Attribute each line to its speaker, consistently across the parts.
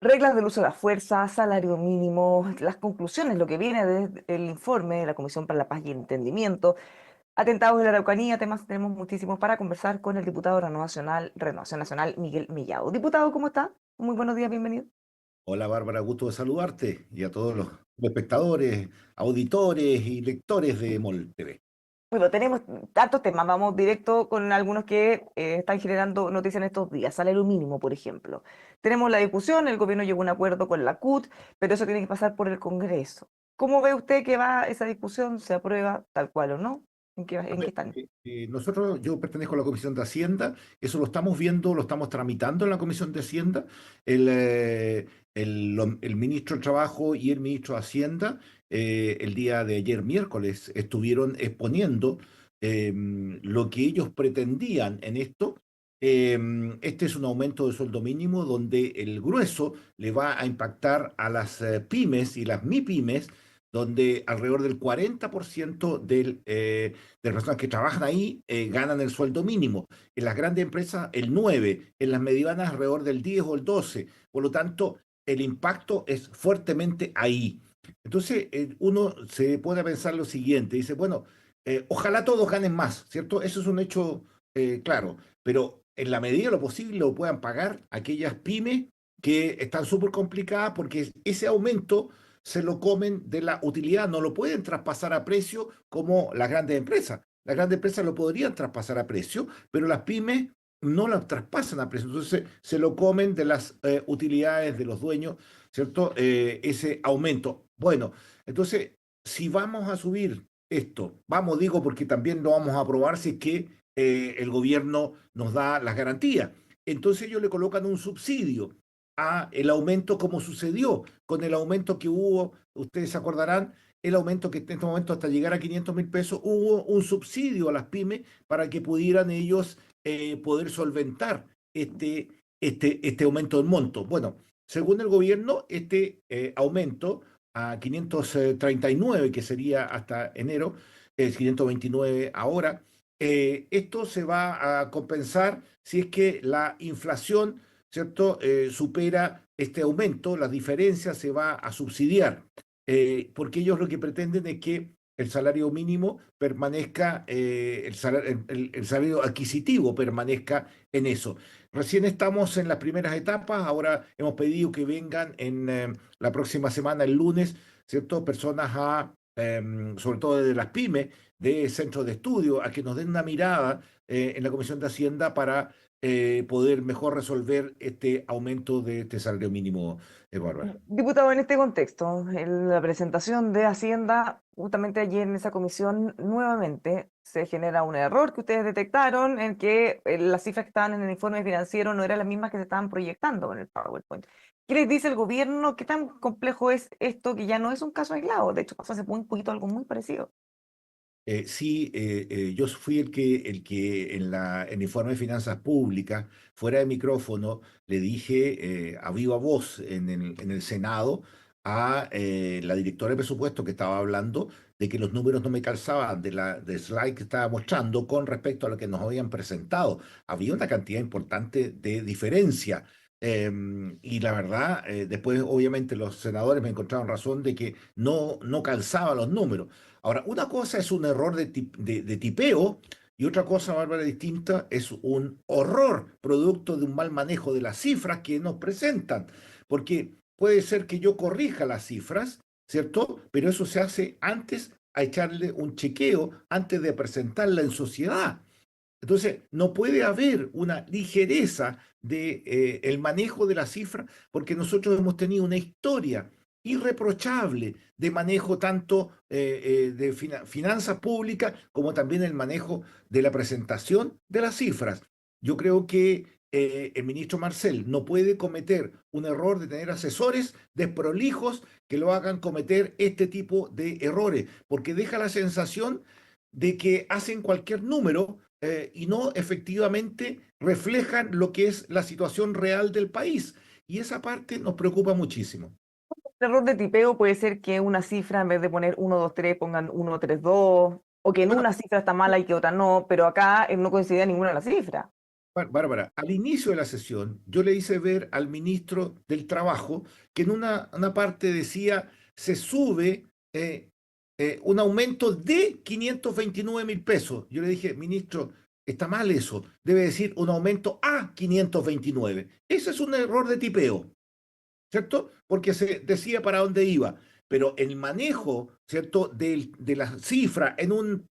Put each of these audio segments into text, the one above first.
Speaker 1: Reglas del uso de la fuerza, salario mínimo, las conclusiones, lo que viene del informe de la Comisión para la Paz y el Entendimiento, atentados de la Araucanía, temas tenemos muchísimos para conversar con el diputado de Renovación Nacional, Miguel Millado. Diputado, ¿cómo está? Muy buenos días, bienvenido.
Speaker 2: Hola Bárbara, gusto de saludarte y a todos los espectadores, auditores y lectores de MOL TV.
Speaker 1: Bueno, tenemos tantos temas, vamos directo con algunos que están generando noticias en estos días. Salario mínimo, por ejemplo. Tenemos la discusión, el gobierno llegó a un acuerdo con la CUT, pero eso tiene que pasar por el Congreso. ¿Cómo ve usted que va esa discusión? ¿Se aprueba tal cual o no?
Speaker 2: A
Speaker 1: ¿En qué
Speaker 2: ver,
Speaker 1: están?
Speaker 2: yo pertenezco a la Comisión de Hacienda, eso lo estamos viendo, lo estamos tramitando en la Comisión de Hacienda. El ministro de Trabajo y el ministro de Hacienda el día de ayer, miércoles, estuvieron exponiendo lo que ellos pretendían en esto. Este es un aumento de sueldo mínimo donde el grueso le va a impactar a las pymes y las MIPYMES, donde alrededor del 40% de las personas que trabajan ahí ganan el sueldo mínimo. En las grandes empresas el 9%, en las medianas alrededor del 10 o el 12%. Por lo tanto, el impacto es fuertemente ahí. Entonces, uno se puede pensar lo siguiente, dice, bueno, ojalá todos ganen más, ¿cierto? Eso es un hecho claro, pero en la medida de lo posible lo puedan pagar aquellas pymes que están súper complicadas porque ese aumento se lo comen de la utilidad, no lo pueden traspasar a precio como las grandes empresas. Las grandes empresas lo podrían traspasar a precio, pero las pymes no lo traspasan a precio, entonces se lo comen de las utilidades de los dueños, ¿cierto? Ese aumento. Bueno, entonces, si vamos a subir esto, vamos, digo, porque también lo vamos a aprobar si es que el gobierno nos da las garantías. Entonces ellos le colocan un subsidio a el aumento como sucedió con el aumento que hubo, ustedes se acordarán, el aumento que en este momento hasta llegar a 500.000 pesos, hubo un subsidio a las pymes para que pudieran ellos poder solventar este aumento del monto. Bueno, según el gobierno, este aumento a 539, que sería hasta enero, es 529 ahora, esto se va a compensar si es que la inflación, ¿cierto? Supera este aumento, la diferencia se va a subsidiar, porque ellos lo que pretenden es que el salario mínimo permanezca, el salario adquisitivo permanezca en eso. Recién estamos en las primeras etapas, ahora hemos pedido que vengan en la próxima semana, el lunes, ¿cierto? Personas sobre todo de las pymes, de centros de estudio, a que nos den una mirada en la Comisión de Hacienda para poder mejor resolver este aumento de este salario mínimo, Bárbara.
Speaker 1: Diputado, en este contexto, en la presentación de Hacienda, justamente allí en esa comisión, nuevamente se genera un error que ustedes detectaron en que las cifras que estaban en el informe financiero no eran las mismas que se estaban proyectando en el PowerPoint. ¿Qué les dice el gobierno? ¿Qué tan complejo es esto que ya no es un caso aislado? De hecho, pasó hace muy poquito algo muy parecido.
Speaker 2: Sí, yo fui el que en el informe de finanzas públicas, fuera de micrófono, le dije a viva voz en el Senado a la directora de presupuesto que estaba hablando de que los números no me calzaban de slide que estaba mostrando con respecto a lo que nos habían presentado. Había una cantidad importante de diferencia. Y la verdad, después obviamente los senadores me encontraron razón de que no calzaban los números. Ahora, una cosa es un error de tipeo y otra cosa, Bárbara, distinta, es un horror producto de un mal manejo de las cifras que nos presentan. Porque puede ser que yo corrija las cifras, ¿cierto? Pero eso se hace antes a echarle un chequeo, antes de presentarla en sociedad. Entonces, no puede haber una ligereza de el manejo de la cifra porque nosotros hemos tenido una historia irreprochable de manejo tanto de finanzas públicas como también el manejo de la presentación de las cifras. Yo creo que el ministro Marcel no puede cometer un error de tener asesores desprolijos que lo hagan cometer este tipo de errores, porque deja la sensación de que hacen cualquier número y no efectivamente reflejan lo que es la situación real del país. Y esa parte nos preocupa muchísimo.
Speaker 1: El error de tipeo puede ser que una cifra, en vez de poner 1, 2, 3, pongan 1, 3, 2, o que en
Speaker 2: Bueno,
Speaker 1: una cifra está mala y que otra no, pero acá no coincide ninguna de las cifras.
Speaker 2: Bárbara, al inicio de la sesión, yo le hice ver al ministro del Trabajo que en una parte decía se sube un aumento de 529.000 pesos. Yo le dije, ministro, está mal eso, debe decir un aumento a 529. Ese es un error de tipeo, ¿cierto? Porque se decía para dónde iba, pero el manejo, ¿cierto? De la cifra en un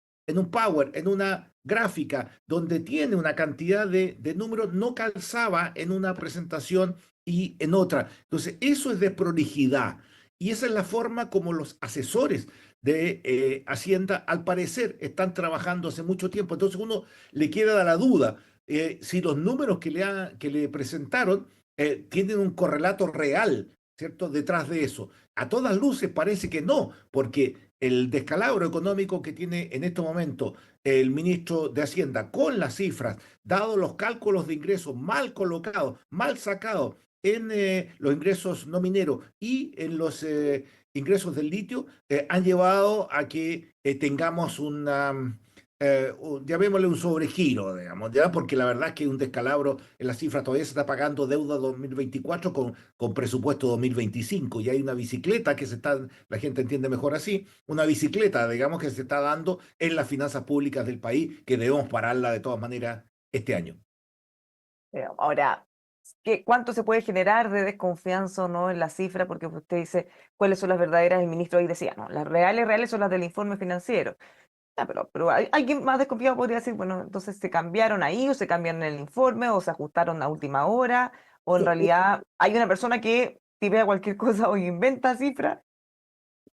Speaker 2: Power, en una gráfica, donde tiene una cantidad de números, no calzaba en una presentación y en otra. Entonces, eso es de prolijidad. Y esa es la forma como los asesores de Hacienda, al parecer, están trabajando hace mucho tiempo. Entonces, uno le queda la duda si los números que le presentaron tienen un correlato real, ¿cierto? Detrás de eso. A todas luces parece que no, porque el descalabro económico que tiene en este momento el ministro de Hacienda con las cifras, dado los cálculos de ingresos mal colocados, mal sacados en los ingresos no mineros y en los ingresos del litio, han llevado a que tengamos llamémosle un sobregiro, digamos, ¿ya? Porque la verdad es que hay un descalabro en las cifras, todavía se está pagando deuda 2024 con presupuesto 2025 y hay una bicicleta que la gente entiende mejor así, una bicicleta, digamos, que se está dando en las finanzas públicas del país, que debemos pararla de todas maneras este año.
Speaker 1: Ahora, ¿cuánto se puede generar de desconfianza o no en la cifra? Porque usted dice cuáles son las verdaderas, el ministro ahí decía, no, las reales, reales son las del informe financiero. Ah, pero alguien más desconfiado podría decir, bueno, entonces se cambiaron ahí, o se cambian en el informe, o se ajustaron a última hora, o en realidad hay una persona que tipea cualquier cosa o inventa cifras.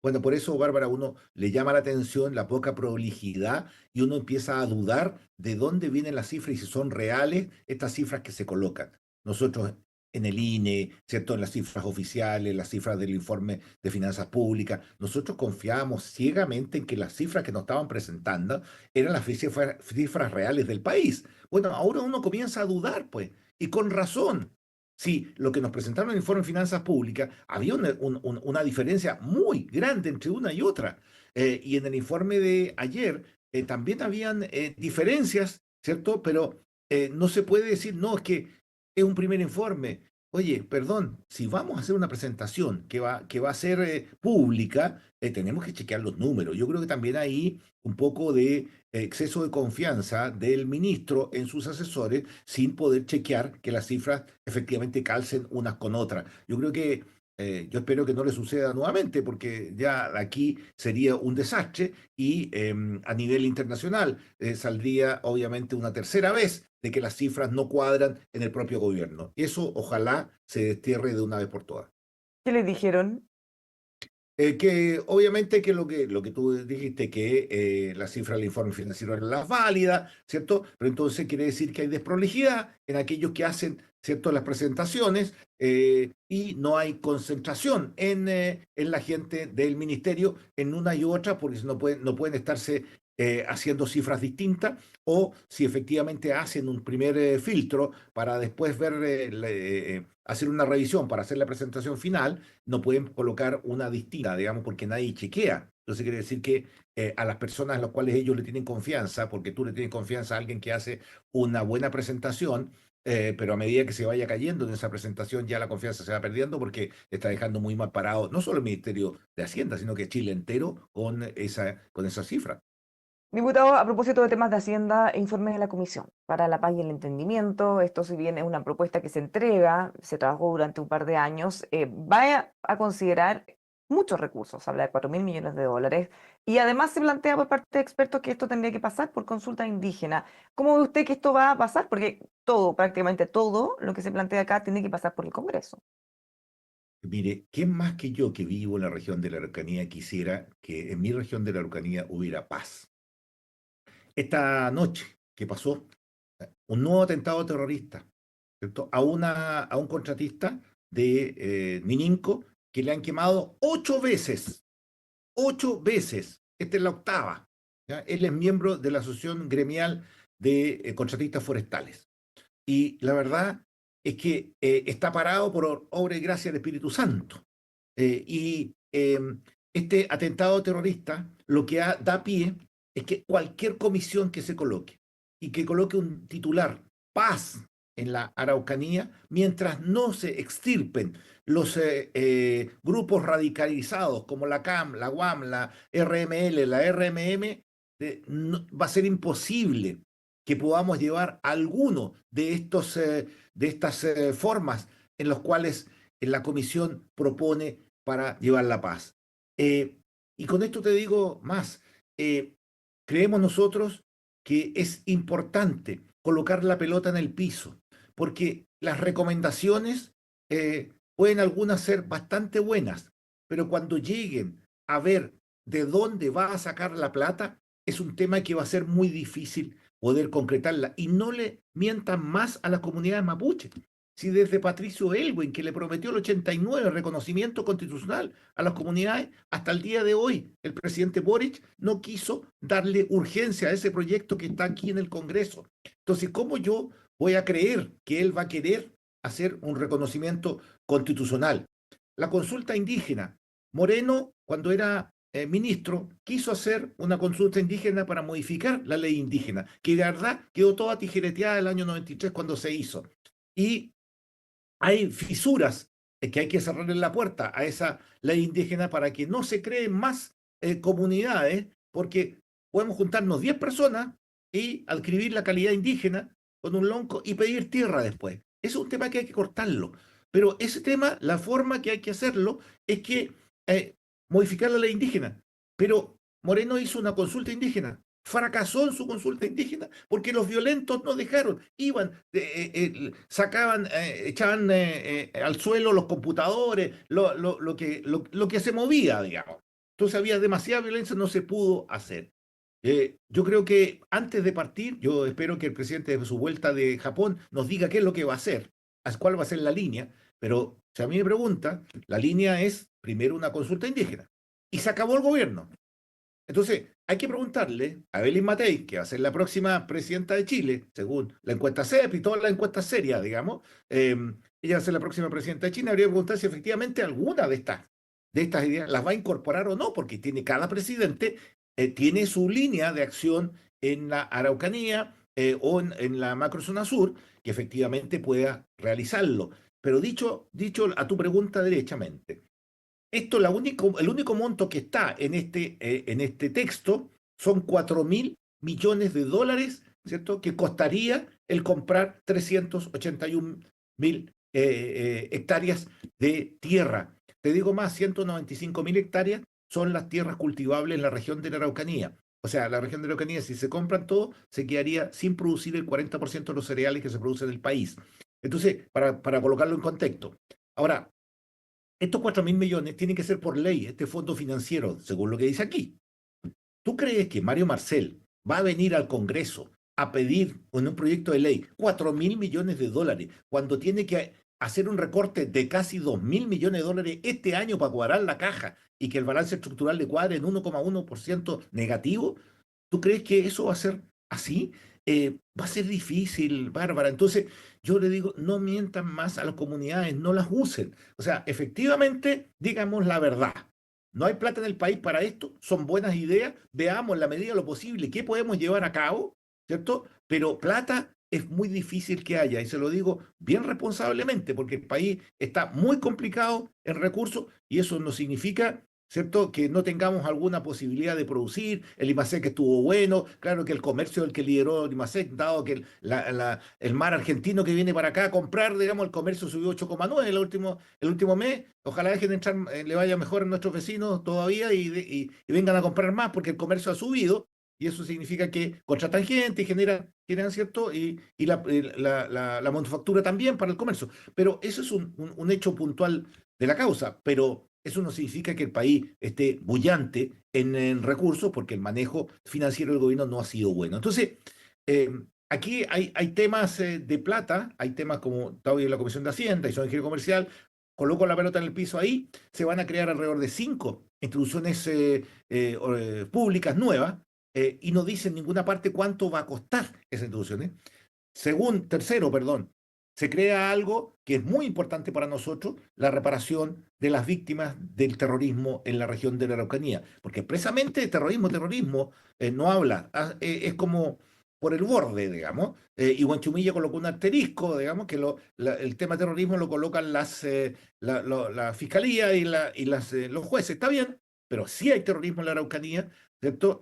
Speaker 2: Bueno, por eso, Bárbara, uno le llama la atención la poca prolijidad y uno empieza a dudar de dónde vienen las cifras y si son reales estas cifras que se colocan. Nosotros en el INE, ¿cierto? En las cifras oficiales, las cifras del informe de finanzas públicas, nosotros confiábamos ciegamente en que las cifras que nos estaban presentando eran las cifras reales del país. Bueno, ahora uno comienza a dudar, pues, y con razón. Sí, lo que nos presentaron en el informe de finanzas públicas, había una diferencia muy grande entre una y otra. Y en el informe de ayer también habían diferencias, ¿cierto? Pero no se puede decir, no, es que es un primer informe. Oye, perdón, si vamos a hacer una presentación que va a ser pública, tenemos que chequear los números. Yo creo que también hay un poco de exceso de confianza del ministro en sus asesores sin poder chequear que las cifras efectivamente calcen unas con otras. Yo espero que no le suceda nuevamente, porque ya aquí sería un desastre y a nivel internacional saldría obviamente una tercera vez de que las cifras no cuadran en el propio gobierno. Eso ojalá se destierre de una vez por todas.
Speaker 1: ¿Qué le dijeron?
Speaker 2: Que obviamente que lo que tú dijiste, que las cifras del informe financiero eran las válidas, ¿cierto? Pero entonces quiere decir que hay desprolijidad en aquellos que hacen, ¿cierto?, las presentaciones y no hay concentración en la gente del ministerio en una y otra, porque no pueden estarse haciendo cifras distintas, o si efectivamente hacen un primer filtro para después ver, hacer una revisión para hacer la presentación final, no pueden colocar una distinta, digamos, porque nadie chequea. Entonces quiere decir que a las personas a las cuales ellos le tienen confianza, porque tú le tienes confianza a alguien que hace una buena presentación, pero a medida que se vaya cayendo en esa presentación ya la confianza se va perdiendo porque está dejando muy mal parado no solo el Ministerio de Hacienda, sino que Chile entero con esa cifra.
Speaker 1: Diputado, a propósito de temas de Hacienda, informes de la Comisión para la Paz y el Entendimiento. Esto, si bien es una propuesta que se entrega, se trabajó durante un par de años, va a considerar muchos recursos, habla de 4.000 millones de dólares, y además se plantea por parte de expertos que esto tendría que pasar por consulta indígena. ¿Cómo ve usted que esto va a pasar? Porque todo, prácticamente todo lo que se plantea acá tiene que pasar por el Congreso.
Speaker 2: Mire, ¿quién más que yo que vivo en la región de la Araucanía quisiera que en mi región de la Araucanía hubiera paz? Esta noche que pasó, un nuevo atentado terrorista, ¿cierto? A un contratista de Mininco que le han quemado 8 veces, 8 veces. Esta es la octava. ¿Ya? Él es miembro de la Asociación Gremial de Contratistas Forestales. Y la verdad es que está parado por obra y gracia del Espíritu Santo. Y este atentado terrorista lo que da pie es que cualquier comisión que se coloque y que coloque un titular paz en la Araucanía mientras no se extirpen los grupos radicalizados como la CAM, la UAM, la RML, la RMM. Va a ser imposible que podamos llevar alguno de estas formas en los cuales la Comisión propone para llevar la paz. Eh, y con esto te digo más. eh, Creemos nosotros que es importante colocar la pelota en el piso, porque las recomendaciones pueden algunas ser bastante buenas, pero cuando lleguen a ver de dónde va a sacar la plata, es un tema que va a ser muy difícil poder concretarla. Y no le mientan más a las comunidades mapuches. Si desde Patricio Elwin, que le prometió el 89 reconocimiento constitucional a las comunidades, hasta el día de hoy el presidente Boric no quiso darle urgencia a ese proyecto que está aquí en el Congreso. Entonces, ¿cómo yo voy a creer que él va a querer hacer un reconocimiento constitucional? La consulta indígena. Moreno, cuando era ministro, quiso hacer una consulta indígena para modificar la ley indígena, que de verdad quedó toda tijereteada el año 93 cuando se hizo. Y hay fisuras que hay que cerrarle la puerta a esa ley indígena para que no se creen más comunidades, porque podemos juntarnos 10 personas y adscribir la calidad indígena con un lonco y pedir tierra después. Es un tema que hay que cortarlo. Pero ese tema, la forma que hay que hacerlo es que eh, modificar la ley indígena. Pero Moreno hizo una consulta indígena, fracasó en su consulta indígena porque los violentos no dejaron, iban, sacaban, echaban al suelo los computadores, lo que se movía, digamos. Entonces había demasiada violencia, no se pudo hacer. Yo creo que antes de partir, yo espero que el presidente de su vuelta de Japón nos diga qué es lo que va a hacer, cuál va a ser la línea, pero si a mí me pregunta, la línea es primero una consulta indígena y se acabó el gobierno. Entonces, hay que preguntarle a Evelyn Matei, que va a ser la próxima presidenta de Chile, según la encuesta CEP y todas las encuestas serias, digamos, ella va a ser la próxima presidenta de Chile, habría que preguntar si efectivamente alguna de estas ideas las va a incorporar o no, porque tiene cada presidente, tiene su línea de acción en la Araucanía o en la macrozona sur, que efectivamente pueda realizarlo. Pero dicho a tu pregunta derechamente, esto, el único monto que está en este texto son 4.000 millones de dólares, ¿cierto? Que costaría el comprar 381.000 hectáreas de tierra. Te digo más, 195.000 hectáreas son las tierras cultivables en la región de la Araucanía. O sea, la región de la Araucanía, si se compran todo, se quedaría sin producir el 40% de los cereales que se producen en el país. Entonces, para colocarlo en contexto. Ahora, estos 4.000 millones tienen que ser por ley, este fondo financiero, según lo que dice aquí. ¿Tú crees que Mario Marcel va a venir al Congreso a pedir en un proyecto de ley 4.000 millones de dólares cuando tiene que hacer un recorte de casi 2.000 millones de dólares este año para cuadrar la caja y que el balance estructural le cuadre en 1,1% negativo? ¿Tú crees que eso va a ser así? Va a ser difícil, Bárbara. Entonces, yo le digo, no mientan más a las comunidades, no las usen. O sea, efectivamente, digamos la verdad. No hay plata en el país para esto, son buenas ideas, veamos en la medida de lo posible qué podemos llevar a cabo, ¿cierto? Pero plata es muy difícil que haya, y se lo digo bien responsablemente, porque el país está muy complicado en recursos y eso no significa, ¿cierto?, que no tengamos alguna posibilidad de producir. El IMASEC estuvo bueno, claro que el comercio es el que lideró el IMASEC, dado que el mar argentino que viene para acá a comprar, digamos, el comercio subió 8,9 el último mes. Ojalá dejen de entrar, le vaya mejor a nuestros vecinos todavía y vengan a comprar más porque el comercio ha subido y eso significa que contratan gente y generan ¿cierto? La manufactura también para el comercio. Pero eso es un hecho puntual de la causa, pero eso no significa que el país esté bullante en recursos porque el manejo financiero del gobierno no ha sido bueno. Entonces, eh, aquí hay temas de plata, hay temas como está hoy en la Comisión de Hacienda y son ingeniero comercial, coloco la pelota en el piso ahí, se van a crear alrededor de 5 instituciones públicas nuevas y no dice en ninguna parte cuánto va a costar esas instituciones. Tercero, perdón, se crea algo que es muy importante para nosotros, la reparación de las víctimas del terrorismo en la región de la Araucanía, porque expresamente terrorismo no habla, es como por el borde, digamos, y Guanchumilla colocó un asterisco, digamos, que el tema terrorismo lo colocan la fiscalía y los jueces. Está bien, pero sí hay terrorismo en la Araucanía, ¿cierto?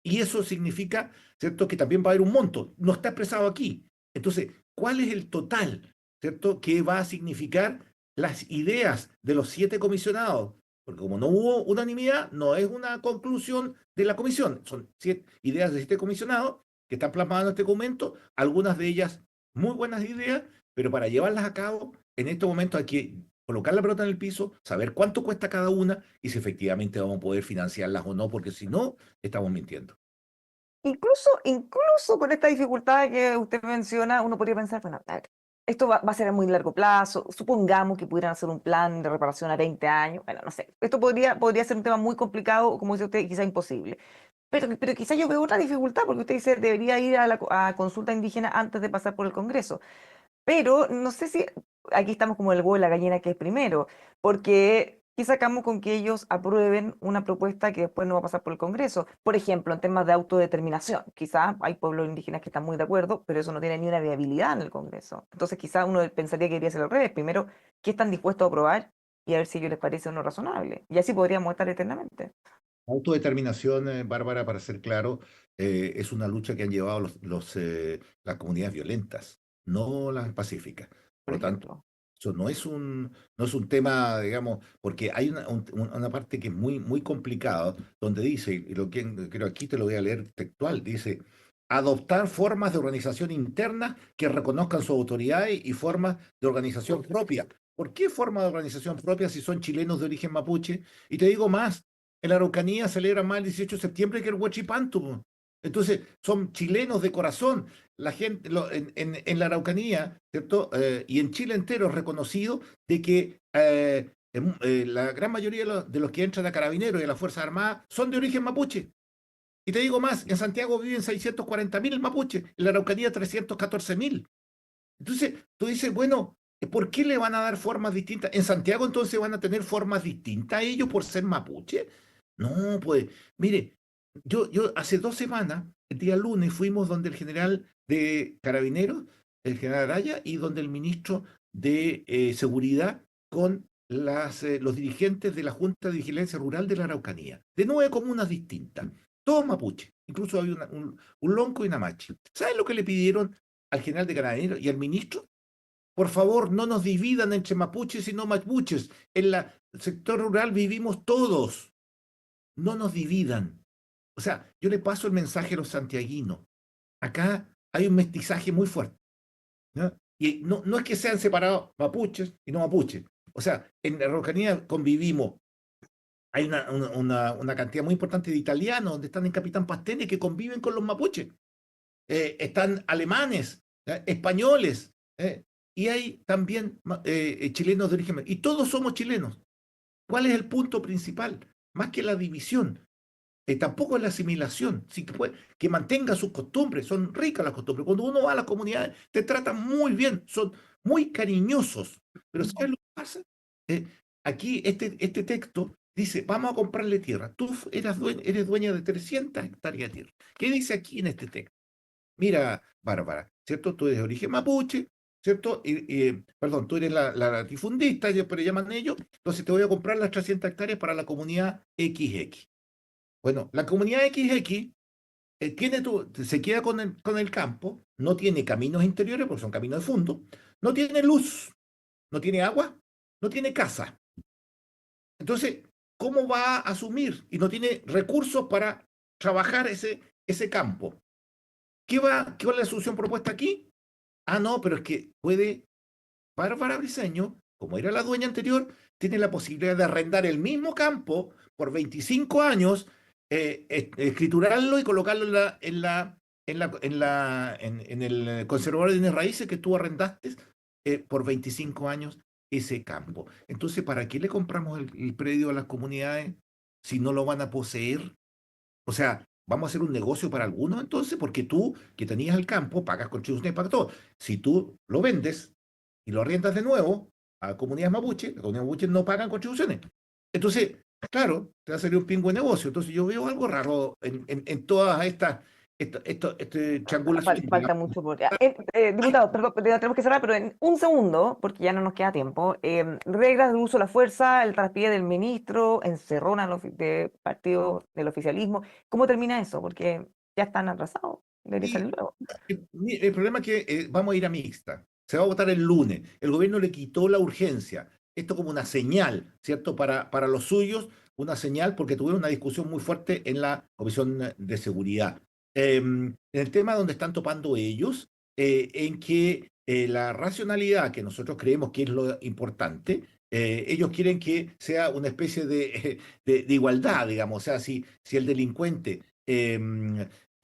Speaker 2: Y eso significa, ¿cierto?, que también va a haber un monto. No está expresado aquí. Entonces, ¿cuál es el total, ¿cierto?, que va a significar las ideas de los 7 comisionados? Porque como no hubo unanimidad, no es una conclusión de la comisión. Son ideas de 7 comisionados que están plasmadas en este documento, algunas de ellas muy buenas ideas, pero para llevarlas a cabo, en este momento hay que colocar la pelota en el piso, saber cuánto cuesta cada una y si efectivamente vamos a poder financiarlas o no, porque si no, estamos mintiendo.
Speaker 1: Incluso con esta dificultad que usted menciona, uno podría pensar, bueno, a ver, esto va a ser a muy largo plazo, supongamos que pudieran hacer un plan de reparación a 20 años, bueno, no sé, esto podría ser un tema muy complicado, como dice usted, quizá imposible. Pero quizá yo veo otra dificultad, porque usted dice debería ir a consulta indígena antes de pasar por el Congreso. Pero no sé si aquí estamos como el huevo y la gallina que es primero, porque ¿qué sacamos con que ellos aprueben una propuesta que después no va a pasar por el Congreso? Por ejemplo, en temas de autodeterminación. Quizás hay pueblos indígenas que están muy de acuerdo, pero eso no tiene ni una viabilidad en el Congreso. Entonces quizás uno pensaría que debería ser al revés. Primero, ¿qué están dispuestos a aprobar? Y a ver si a ellos les parece o no razonable. Y así podríamos estar eternamente.
Speaker 2: Autodeterminación, Bárbara, para ser claro, es una lucha que han llevado las comunidades violentas, no las pacíficas.
Speaker 1: Por
Speaker 2: Por lo tanto,
Speaker 1: ejemplo.
Speaker 2: eso no es un tema, digamos, porque hay una parte que es muy, muy complicada, donde dice, y lo que creo aquí te lo voy a leer textual, dice, adoptar formas de organización interna que reconozcan sus autoridades y formas de organización propia. ¿Por qué forma de organización propia si son chilenos de origen mapuche? Y te digo más, en la Araucanía celebran más el 18 de septiembre que el Huachipantu, po. Entonces, son chilenos de corazón. La gente, en la Araucanía, ¿cierto? Y en Chile entero es reconocido de que la gran mayoría de los que entran a Carabineros y a las Fuerzas Armadas son de origen mapuche. Y te digo más, en Santiago viven 640.000 mapuches, en la Araucanía 314.000. Entonces, tú dices, bueno, ¿por qué le van a dar formas distintas? ¿En Santiago entonces van a tener formas distintas a ellos por ser mapuche? No, pues, mire, yo hace 2 semanas, el día lunes, fuimos donde el general de Carabineros, el general Araya, y donde el ministro de Seguridad con los dirigentes de la Junta de Vigilancia Rural de la Araucanía, de 9 comunas distintas, todos mapuches, incluso había un lonco y una machi. ¿Sabes lo que le pidieron al general de Carabineros y al ministro? Por favor, no nos dividan entre mapuches y no mapuches. En el sector rural vivimos todos. No nos dividan. O sea, yo le paso el mensaje a los santiaguinos. Acá hay un mestizaje muy fuerte, ¿no? Y no es que sean separados mapuches y no mapuches. O sea, en la Araucanía convivimos. Hay una cantidad muy importante de italianos donde están en Capitán Pastene que conviven con los mapuches. Están alemanes, españoles, y hay también chilenos de origen, y todos somos chilenos. ¿Cuál es el punto principal? Más que la división, tampoco es la asimilación, sí que mantenga sus costumbres, son ricas las costumbres. Cuando uno va a las comunidades, te tratan muy bien, son muy cariñosos. Pero ¿sabes lo que pasa? Eh, Aquí este texto dice, vamos a comprarle tierra. Tú eres dueña de 300 hectáreas de tierra. ¿Qué dice aquí en este texto? Mira, Bárbara, ¿cierto? Tú eres de origen mapuche, ¿cierto? Perdón, tú eres la latifundista, pero llaman ellos, entonces te voy a comprar las 300 hectáreas para la comunidad XX. Bueno, la comunidad XX se queda con el campo, no tiene caminos interiores, porque son caminos de fondo, no tiene luz, no tiene agua, no tiene casa. Entonces, ¿cómo va a asumir? Y no tiene recursos para trabajar ese campo. ¿Qué va la solución propuesta aquí? Ah, no, pero es que puede, Bárbara Briceño, como era la dueña anterior, tiene la posibilidad de arrendar el mismo campo por 25 años, escriturarlo y colocarlo en el conservador de bienes raíces que tú arrendaste por 25 años ese campo. Entonces, ¿para qué le compramos el predio a las comunidades si no lo van a poseer? O sea, vamos a hacer un negocio para algunos entonces, porque tú que tenías el campo, pagas contribuciones, pagas todo. Si tú lo vendes y lo arriendas de nuevo a comunidades mapuche, las comunidades mapuches no pagan contribuciones. Entonces, claro, te va a salir un pingüe negocio. Entonces yo veo algo raro en todas estas triangulación,
Speaker 1: Falta
Speaker 2: digamos.
Speaker 1: mucho por... diputado, perdón, tenemos que cerrar, pero en un segundo, porque ya no nos queda tiempo. Reglas de uso de la fuerza, el traspié del ministro, encerrona de partido del oficialismo. ¿Cómo termina eso? Porque ya están atrasados. Debería
Speaker 2: Y
Speaker 1: salir luego.
Speaker 2: el problema es que vamos a ir a mixta. Se va a votar el lunes. El gobierno le quitó la urgencia. Esto como una señal, ¿cierto? Para los suyos, una señal porque tuvieron una discusión muy fuerte en la Comisión de Seguridad. En el tema donde están topando ellos, en que la racionalidad, que nosotros creemos que es lo importante, ellos quieren que sea una especie de igualdad, digamos. O sea, si el delincuente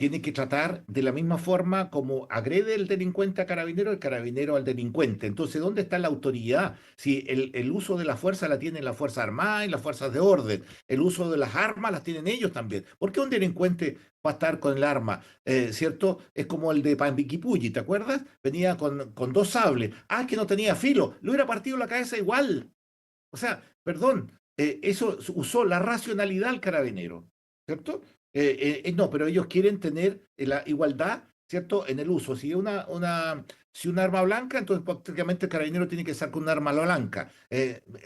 Speaker 2: tiene que tratar de la misma forma como agrede el delincuente a carabinero, el carabinero al delincuente. Entonces, ¿dónde está la autoridad? Si el uso de la fuerza la tienen las Fuerzas Armadas y las fuerzas de orden, el uso de las armas las tienen ellos también. ¿Por qué un delincuente va a estar con el arma? ¿Cierto? Es como el de Pambiquipulli, ¿te acuerdas? Venía con dos sables. Ah, que no tenía filo. Le hubiera partido la cabeza igual. O sea, perdón, eso usó la racionalidad al carabinero, ¿cierto? No, pero ellos quieren tener la igualdad, ¿cierto? En el uso. Si un arma blanca, entonces prácticamente el carabinero tiene que estar con un arma blanca.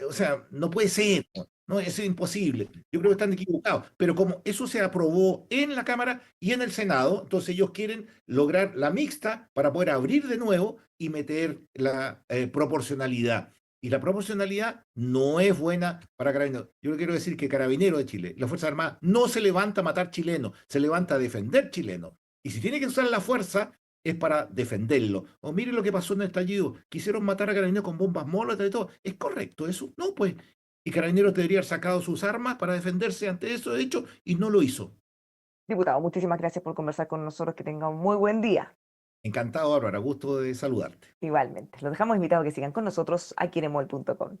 Speaker 2: O sea, no puede ser, no, eso es imposible. Yo creo que están equivocados. Pero como eso se aprobó en la Cámara y en el Senado, entonces ellos quieren lograr la mixta para poder abrir de nuevo y meter la proporcionalidad. Y la proporcionalidad no es buena para Carabineros. Yo le quiero decir que Carabineros de Chile, la Fuerza Armada, no se levanta a matar chilenos, se levanta a defender chilenos. Y si tiene que usar la fuerza, es para defenderlo. O mire lo que pasó en el estallido. Quisieron matar a Carabineros con bombas molotov y todo. ¿Es correcto eso? No, pues. Y Carabineros debería haber sacado sus armas para defenderse ante eso, de hecho, y no lo hizo.
Speaker 1: Diputado, muchísimas gracias por conversar con nosotros. Que tenga un muy buen día.
Speaker 2: Encantado, Bárbara. Gusto de saludarte.
Speaker 1: Igualmente. Los dejamos invitados a que sigan con nosotros aquí en emol.com.